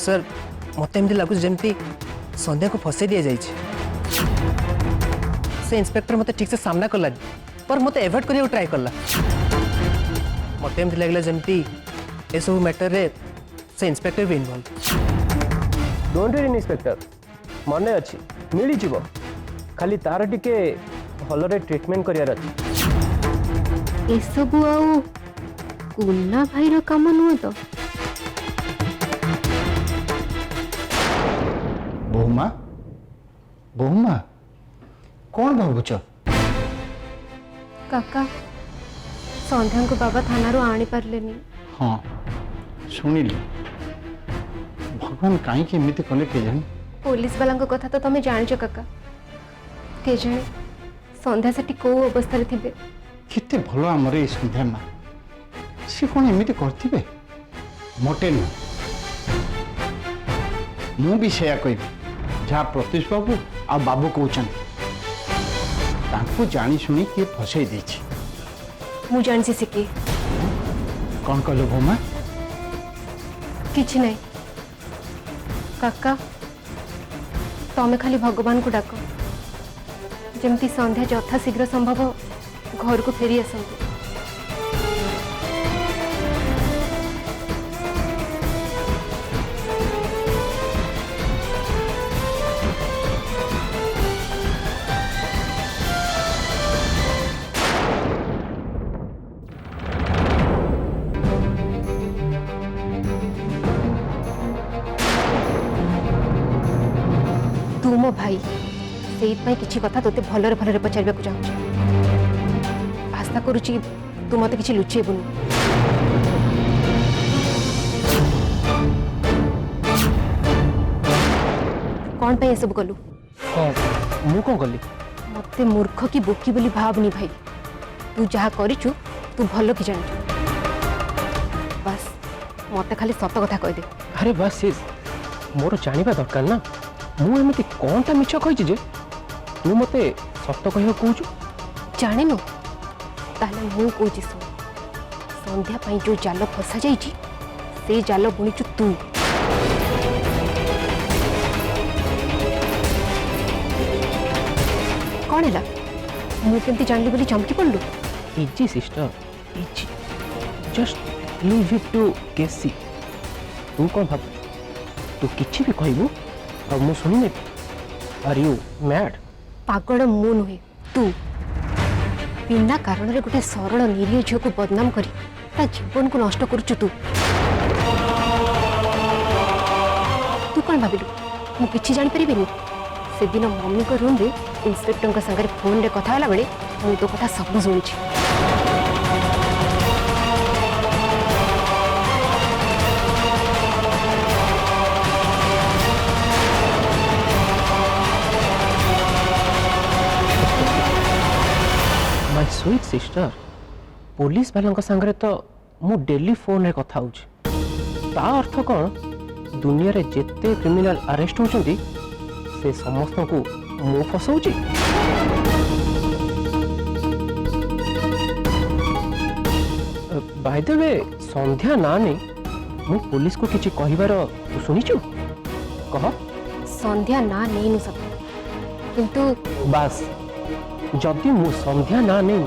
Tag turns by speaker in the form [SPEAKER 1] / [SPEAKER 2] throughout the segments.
[SPEAKER 1] Sir मत एमती लगुच जमती संध्या को फसई दि जाए से इंस्पेक्टर मत ठीक से सामना कला पर मत एवॉइड करने ट्राए कला मत एमती लगला जमती ए सब मैटर रे से इंस्पेक्टर भी इन्वॉल्व
[SPEAKER 2] डोंट वरी इंस्पेक्टर मन अच्छी मिली जीव खाली तार टिके भलरे ट्रीटमेंट करियार अछि
[SPEAKER 3] ए सब आउ कुन्ना भाईर काम नुह तो
[SPEAKER 4] बहुमा बहुमा कौन भावुच
[SPEAKER 3] काका संध्या को बाबा थाना आनी पारलेनी
[SPEAKER 4] हाँ शुणिली भगवान कहीं एमती कले के जानी
[SPEAKER 3] पुलिस वाला कथा तो तुम जान काका के जाने संध्या से कौ अवस्था रे थिबे
[SPEAKER 4] केते भलो आमर ए संध्या माँ सी कौन एमती करथिबे मोटे नु मु भी सेया कहबी जहाँ प्रत्युष बाबू आ बाबू कहते तांको जानी शुणी किए फसई देछि
[SPEAKER 3] मु जान से किए
[SPEAKER 4] कौन कहलो भौमा
[SPEAKER 3] किछि नहीं काका तमें खाली भगवान को डाक जमती संध्या यथा शीघ्र संभव घर को फेरी आसंतु तू मो भाई से किसी कथा तोते भलरे भलरे पचार चाहूँ आशा करुच्ची तू मत कि लुचेबुनि कौन पे सब कलु
[SPEAKER 1] हाँ मु कौन कली
[SPEAKER 3] मत मूर्ख की बोकी बोली भावनी भाई तू जहाँ करिचु तू भल कि जान बस मत खाली सत कथा कह दे
[SPEAKER 1] अरे बस sis, मोर जानिबा दरकार ना मु एमती कौनटा मिछ कहि जे तू मते सत्य कहियो कहूछु
[SPEAKER 3] जानिनु ताले मु कहूची सुन संध्या पाई जो जाल फसा जाइछि से जाल बुनिचु तू कौन है मु केमती जानली बोली चमकी पड़लु
[SPEAKER 1] easy sister easy just leave it to केसी तू कौन भाब तू किछि भी कहबू और मु सुनी ने आर यू मैड
[SPEAKER 3] पागल मु नुहे तू बिना कारण रे गोटे सरल निरीह झील को बदनाम करी ता जीवन को नष्ट करुचु तू तू कौन भाविलु मु किछि जानि परिबिनी से दिन मम्मी को रूम रे इंस्पेक्टर का संगे फोन रे कथा होला बेले मु तो कथा सब सुनिछि
[SPEAKER 1] माय स्वीट सिस्टर पुलिस वालों संगे तो मु डेली फोन रे कथा होउछि ता अर्थ कौन दुनिया रे जेते क्रिमिनल अरेस्ट होचंदी से समस्त को मु फसाउछि बाय द वे संध्या ना नहीं मु पुलिस को किछि कहिबार सुनिछु कह
[SPEAKER 3] संध्या ना नहीं नु सब किंतु
[SPEAKER 1] बस जदि मु संध्या ना नहीं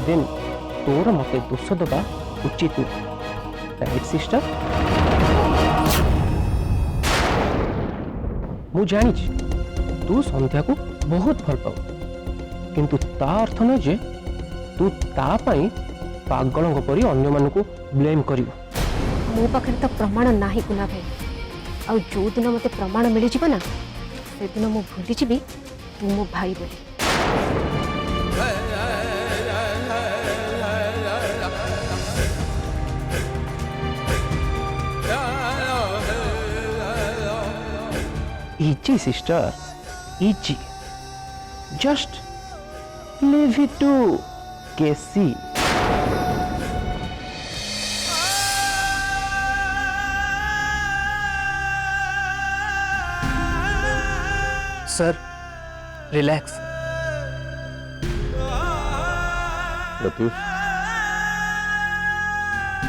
[SPEAKER 1] देन तोर मते दोष दबा उचित राइट सिस्टर मु जानी तू संध्या को बहुत भल पाऊ किंतु ता अर्थ न जे तू ता पाई पागल परी अन्य मान को ब्लेम करिवो
[SPEAKER 3] मो पाखे तो प्रमाण नाही कुना भाई आ जो दिन मते प्रमाण मिल जिवो ना से दिन मु भूली जिबी तू मो भाई बोली
[SPEAKER 1] Easy, sister. Easy. Just leave it to Casey. Sir, relax.
[SPEAKER 5] Pratyush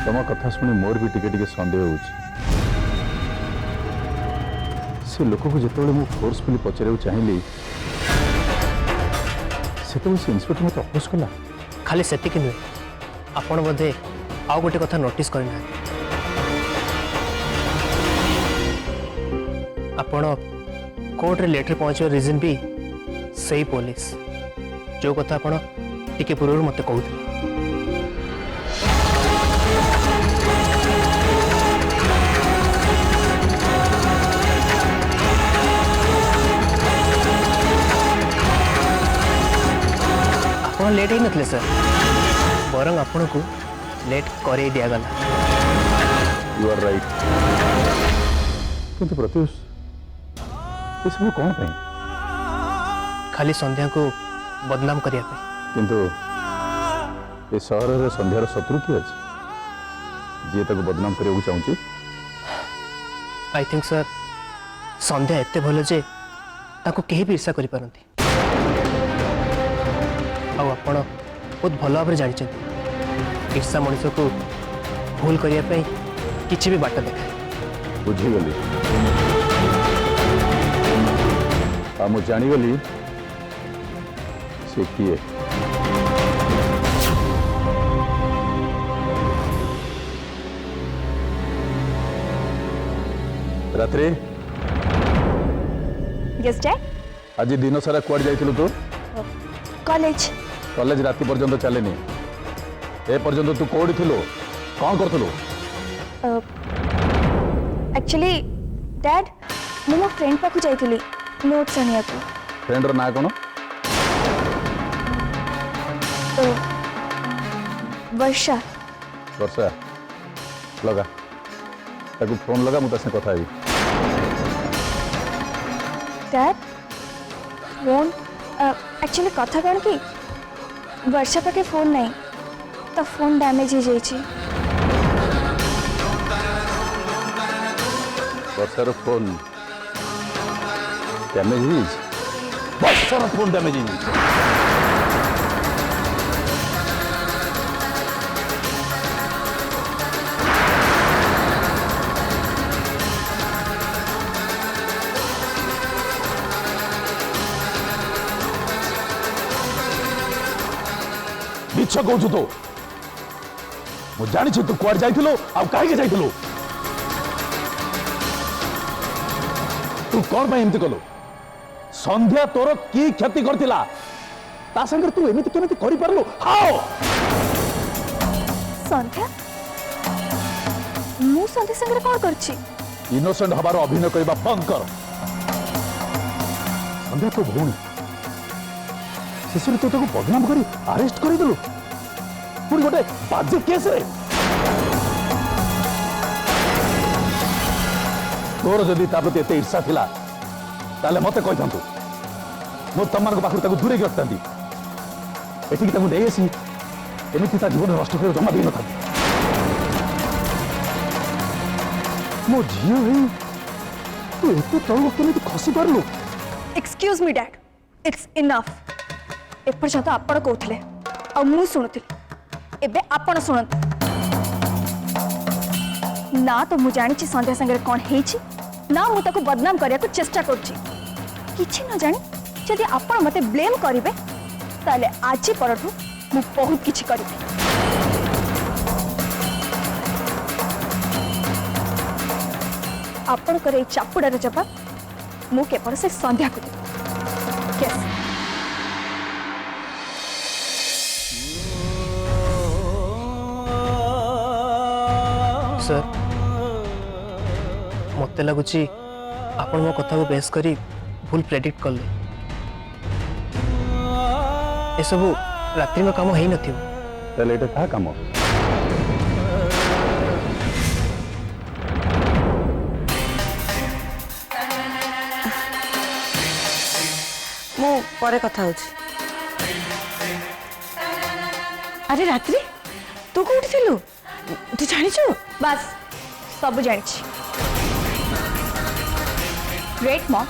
[SPEAKER 5] तुम कथा शुणी मोर भी टिके टिके संदेह होउछि से लोक को जिते मुझे फोर्सफुली पचार चाहिए से इन्सपेक्टर मत अपोज कला।
[SPEAKER 1] खाली सेतिक नुहे आपण बोधे आउ गोटे कथा नोटिस करना आपण कोर्ट रे लेटर पहुंचवा रीजन भी सही पुलिस जो कथा आपण टिके पूर्व मते कहूथे। आपण लेट ही नथले सर बरंग आपण को लेट करे दिया गला।
[SPEAKER 5] यू आर राइट किंतु प्रत्युष ये सब कौन पे
[SPEAKER 1] खाली संध्या को बदनाम करिया पे
[SPEAKER 5] किंतु ये सहर रे संध्यार शत्रु किए अछि जे तक बदनाम करने चाहूँ।
[SPEAKER 1] आई थिंक सर संध्या एते भल जे ताको केही भी ईर्षा करि पारंती आउ आपण बहुत भल भाव जानी ईर्षा मनुष्य को भूल करने किसी भी बाट देखाए।
[SPEAKER 5] बुझीगली आ मु जानीगली से किए। रात्रि
[SPEAKER 6] यस डैड।
[SPEAKER 5] आज दिन सारा कुआड जाइथिलु तू?
[SPEAKER 6] कॉलेज।
[SPEAKER 5] कॉलेज राति पर्यंत चलेनी ए पर्यंत तू कोडी थिलु कौन करथलु?
[SPEAKER 6] एक्चुअली डैड मु मो फ्रेंड पाखु जाइथिली नोट्स आनिया को।
[SPEAKER 5] फ्रेंड रो ना कोन?
[SPEAKER 6] वर्षा।
[SPEAKER 5] वर्षा लगा ताकू फोन लगा मु तसे कथा हेबी।
[SPEAKER 6] डैड फोन एक्चुअली कथा कौन कि वर्षा पाखे फोन नहीं तो फोन डैमेज हो जाइए।
[SPEAKER 5] वर्षार फोन डैमेज हिज वर्षार फोन डैमेज हिज मिछ कहू तो मु जानी तू कुआड जाइथिलो आ काहे के जाइथिलो तू कौन भाई एमती कलु संध्या तोर की क्षति करतिला ता संगे तू एमिति केमिति करि परलु हाओ
[SPEAKER 6] संध्या मु संध्या संगे कौन करछि?
[SPEAKER 5] इनोसेंट हबार अभिनय करबा बंद कर। संध्या तो भौणी शेषରେ तू बदनाम करी अरेस्ट करदेलु पुणी गोटे बाजे केस रे तोर जदि ता प्रति एते ईर्षा थिला ताले मते कहि थांतु मो तमन पाखु ताकु दूरे रखतांती एठी ताकु देयसी एमिति ता जीवन नष्ट कर जमा देन था मो झियो हे तू एते तळु केमिति खसी परलु?
[SPEAKER 6] Excuse me dad it's enough. एपर्यंत आपण कहते आ मु शुणुली एबे आपण शुणत ना तो मु जानी संध्या संगे कौन है ना मु ताको बदनाम करने को चेष्टा करुच्ची किछि न जानी जदि आपण मते ब्लेम करिवे ताले आज परठू मु बहुत किछि करिवे। आपण करे चापुडार जवाब मु केवल से संध्या को yes.
[SPEAKER 1] सर मत लगुच आपण मो कथा को बेस करी भूल प्रेडिक्ट कले ए सब रात्रि में काम है नथियो
[SPEAKER 5] ताले एटा का काम
[SPEAKER 7] मु परे कथा होछि। अरे रात्रि तू कोठी थिलु तू जानिछु?
[SPEAKER 6] बस सब जानी great mom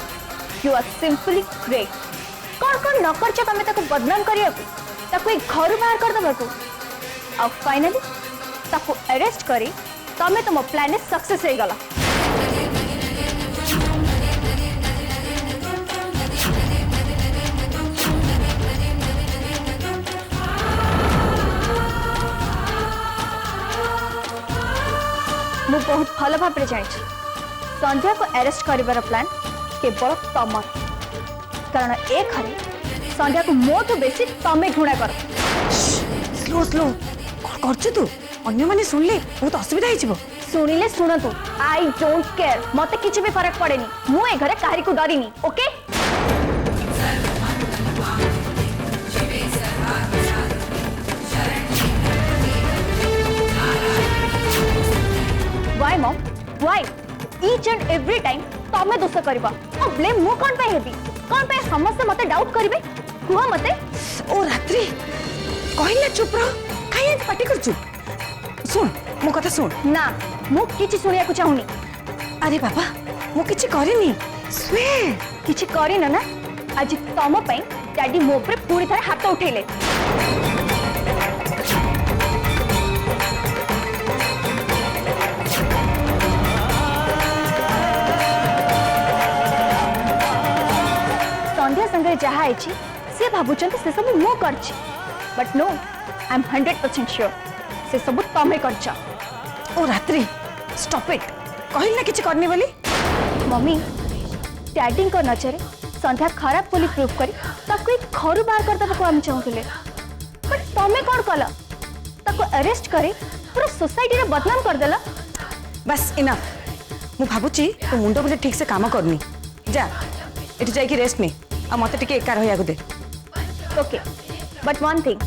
[SPEAKER 6] you are simply great. कौन कौन न कर तमें ताको बदनाम करिया ताको एक घर बाहर कर दबा को आ फाइनली ताको अरेस्ट करी तमें तुम प्लान सक्सेस हो गला। मु बहुत भल भाव जानी संध्या को अरेस्ट कर प्लान केवल तमर कारण ए घरे संध्या को मोठू बेसी तमे घृणा कर
[SPEAKER 7] स्लो स्लो कौन कर तू अन्य माने सुनले बहुत असुविधा हो
[SPEAKER 6] शुणिले शुणतु आई डोंट केयर मत किसी भी फरक पड़ेनी मु ए घरे काहे को डरिनी okay why mom why each and every time तमे दोष करबा और ब्लेम मु कोन पे हेबी कोन पे समस्त मते डाउट करिवे कुह मते
[SPEAKER 7] ओ रात्रि कहला चुप रह काहे पार्टी कर चुप सुन मो कथा सुन
[SPEAKER 6] ना मु किछि सुनिया को चाहुनी
[SPEAKER 7] अरे बाबा मो किछि करिनी स्वेर
[SPEAKER 6] किछि करिन ना आज तम पई डैडी मो पर पूरी तरह हाथ उठेले संध्या संगे जहा आइछि से भाबुचंती से सब मो करछि but no I am 100% sure से सब तमे करछ
[SPEAKER 7] ओ रात्रि स्टॉप इट कहला किछि करनी बोली
[SPEAKER 6] मम्मी डैडी को नजरे संध्या खराब बोली प्रूव करी ताको एक घर बाहर कर देबो हम चाहूले बट तमे कोन कला ताको अरेस्ट करे पूरा सोसाइटी रे बदनाम कर देला
[SPEAKER 7] बस इनफ मु भाबुची तो मुंडो बोले ठीक से काम करनी जा एठी जाई कि रेस्ट ने आ मते टिके एका रहिया को दे
[SPEAKER 6] ओके बट वन थिंग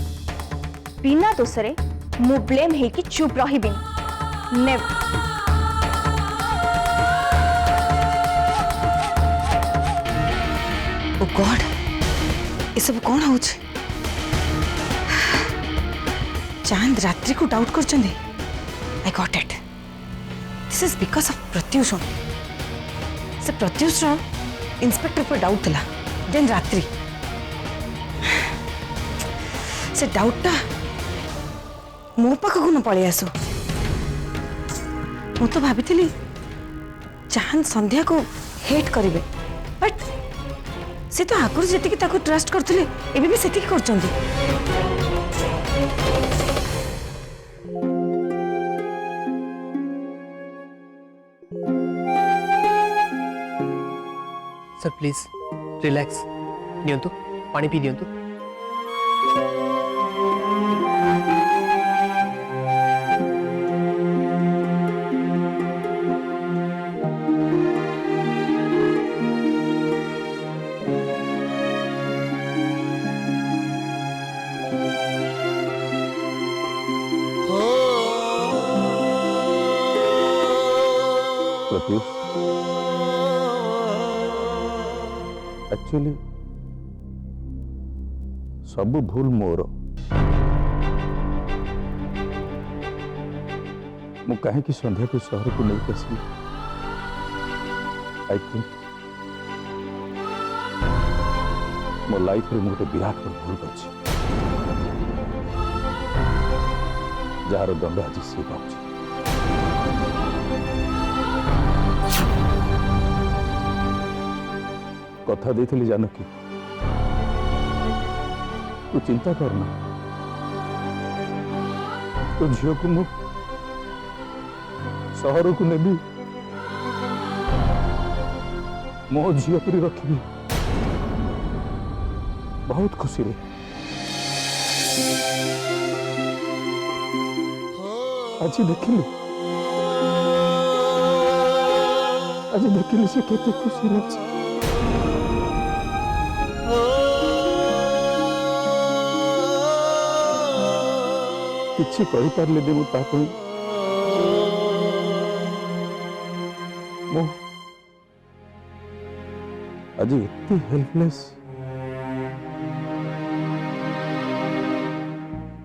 [SPEAKER 6] बिना दोसरे मु ब्लेम है कि चुप रहिबिन नेवर
[SPEAKER 7] ओ गॉड ये सब कौन हो चांद रात्रि को डाउट कर I got it this is because of Pratyush से प्रत्युष इंस्पेक्टर पर डाउट था देन रात्रि से डाउटा मो पाखक न पलि आसु मु तो भाभी चांद संध्या को हेट करेंगे बट से तो आगुरी जी ट्रस्ट करते एबे भी सेतिक करछंती
[SPEAKER 1] सर प्लीज रिलैक्स नियंतु पानी पी दियंतु
[SPEAKER 5] प्रत्युष एक्चुअली सब भूल मोर मु कहीं की संध्या को शहर को नहीं आसली आई थिंक मो लाइफ रे गोटे विराट भूल कर जार दंड आज सी पाऊँ कथा देती जानकी तू चिंता करना तो झील को मु सहर को नेबी मो झील परी रखी बहुत खुशी रे आज देखिली से केते खुशी रही किसी कहीपारे भी मुझे आज एत हेल्पलेस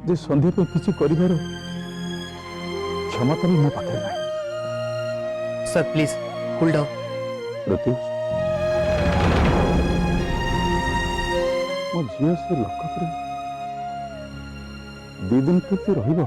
[SPEAKER 5] जे संध्या पे किसी करिवार क्षमता भी मो पाखे ना
[SPEAKER 1] sir please cool down
[SPEAKER 5] Pratyush मो झील से लकअप 2 दिन तक रहिबो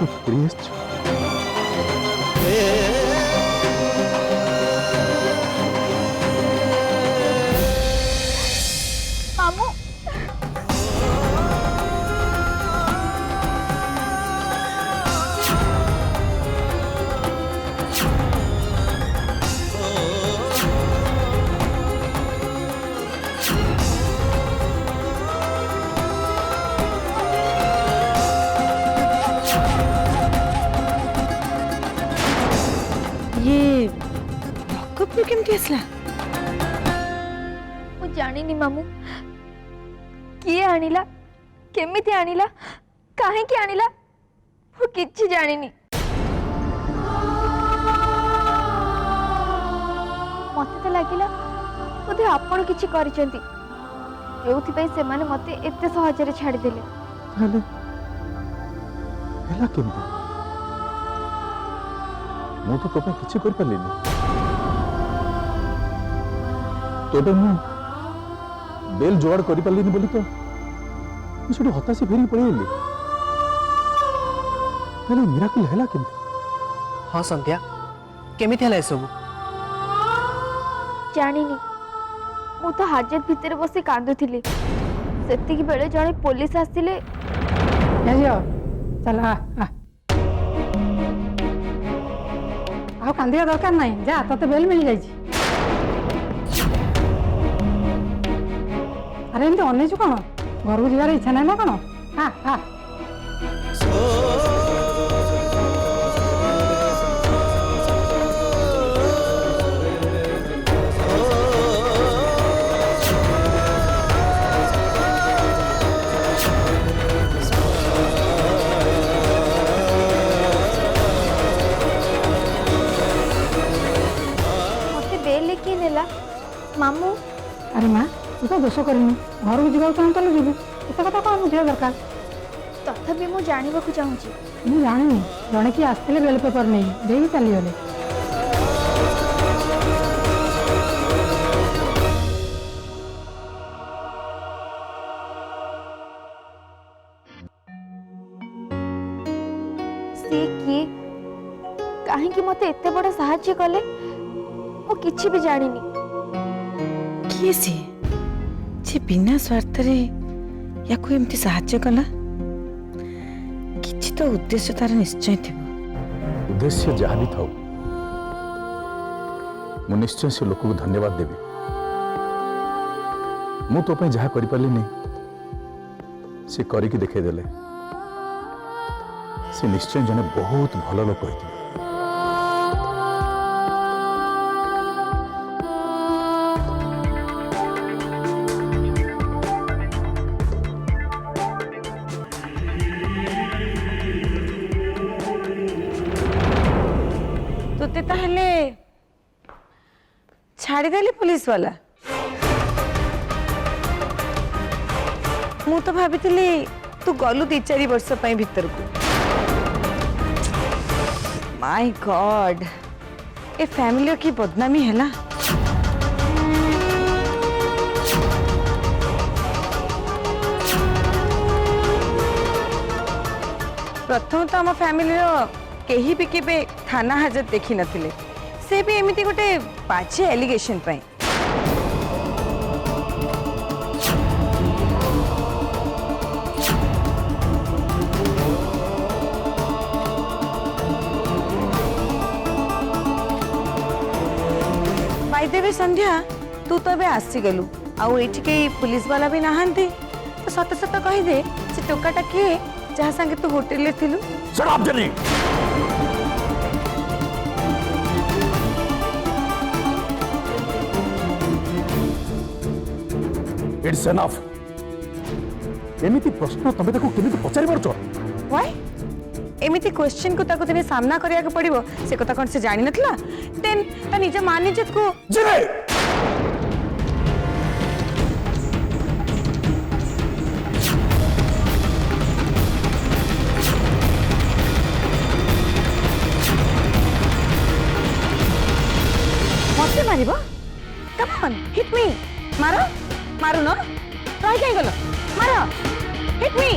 [SPEAKER 5] ଫେରି ଆସିଛୁ।
[SPEAKER 6] ମାମୁଁ
[SPEAKER 7] ये लॉकअप रू केमती आसला?
[SPEAKER 6] ମୁଁ ଜାଣିନି ମାମୁଁ କିଏ ଆଣିଲା କେମିତି ଆଣିଲା କାହିଁକି ଆଣିଲା ମୁଁ କିଛି ଜାଣିନି। ମତେ ତ ଲାଗିଲା ବୋଧେ ଆପଣ କିଛି କରିଛନ୍ତି ଯୋଉଥିପାଇଁ ସେମାନେ ମତେ ଏତେ ସହଜରେ ଛାଡ଼ିଦେଲେ।
[SPEAKER 5] ତାହେଲେ ହେଲା କେମିତି? ମୁଁ ତ ତୋ ପାଇଁ କିଛି କରିପାରିଲିନି। ତୋ ପାଇଁ ମୁଁ ବେଲ୍ ଯୋଗାଡ଼ କରିପାରିଲିନି ବୋଲି ତ ମୁଁ ସେଠୁ ହତାଶି ଫେରିକି ପଳେଇଲି। ତାହେଲେ ମିରାକଲ ହେଲା କେମିତି?
[SPEAKER 1] हाँ संध्या केमिति हला एसबु
[SPEAKER 6] ଜାଣିନି ମୁଁ ତ ହାଜତ ଭିତରେ ବସି କାନ୍ଦୁଥିଲି ସେତିକି ବେଳେ ଜଣେ ପୋଲିସ ଆସିଲେ।
[SPEAKER 8] चल आ ଆଉ କାନ୍ଦିବା ଦରକାର ନାହିଁ ଯା ତତେ ବେଲ ମିଳି ଯାଇଛି। ଆରେ ଏମିତି ଅନେଇଛୁ କଣ ଘରକୁ ଯିବାର ଇଚ୍ଛା ନାହିଁ ନା କଣ? ଆ ଆ
[SPEAKER 6] ମତେ ବେଲ କିଏ ନେଲା? ମାମୁଁ
[SPEAKER 8] ଆରେ ମା ତୁ ତ ଦୋଷ କରିନୁ ଘରକୁ ଯିବାକୁ ଚାହୁଁଥିଲୁ ଯିବୁ ଏତେ କଥା କଣ ବୁଝିବା ଦରକାର?
[SPEAKER 6] ତଥାପି ମୁଁ ଜାଣିବାକୁ ଚାହୁଁଛି
[SPEAKER 8] ମୁଁ ଜାଣିନି ଜଣେ କିଏ ଆସିଥିଲେ ବେଲ ପେପର ନେଇ ଦେଇକି ଚାଲିଗଲେ।
[SPEAKER 6] ସେ କିଏ କାହିଁକି ମତେ ଏତେ ବଡ଼ ସାହାଯ୍ୟ କଲେ ମୁଁ କିଛି ବି ଜାଣିନି।
[SPEAKER 7] किए सी जे बिना स्वार्थ रे याको एमती साहाय्य कला किछि तो उद्देश्य तार निश्चय थिबो।
[SPEAKER 5] उद्देश्य जहाँ भी थाऊ मु निश्चय से लोक को धन्यवाद देवी। मु तो पे जहाँ करि पालिनी से करिकी देखे देले से निश्चय जने बहुत भल लोक होइथिबे।
[SPEAKER 7] तोते ताहले छाड़ी देली पुलिस वाला? मु तो भाबितिली तू गलु 2-4 वर्ष पई भीतर को। माय गॉड ए फैमिली की बदनामी हैला। प्रथम तो आम फैमिली केही भी केबे थाना हाजत देखी नथिले से भी एमिति गोटे बाजे एलिगेशन पई। बाय द वे संध्या तू तो बे आसी गलु आउ एठी के पुलिस वाला भी नहांती तो सत सत कहि दे से टोकाटा के जहाँ संगे तू होटल ले थिलु।
[SPEAKER 5] Shut up, Jenny! It's enough. एमिति प्रश्न तमे ताको केमिति पचारि पारछ?
[SPEAKER 7] व्हाई एमिति क्वेश्चन को ताको तने सामना करिया के पड़िबो से कथा कोन से जानि नथला देन ता निजे मान इज्जत को
[SPEAKER 5] जेने
[SPEAKER 7] मते मारिबो कम ऑन हिट मी मारो मारो न ट्राई काई गलो मारो हिट मी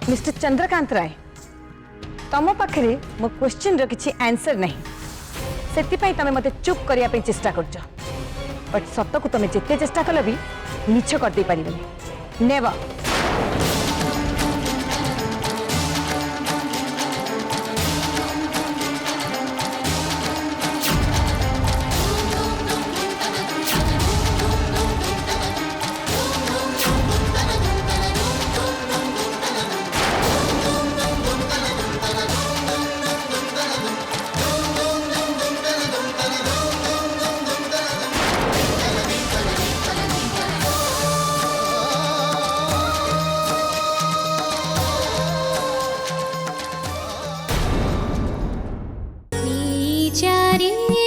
[SPEAKER 7] मिस्टर चंद्रकांत राय तम पाखे मो क्वेश्चन रो किछि आंसर नहीं से तमें मते चुप करने पे चेष्टा करछ बट सत को तमें जिते चेष्टा कल भी मिछ कर दे पारिबनी नेवर
[SPEAKER 9] चारे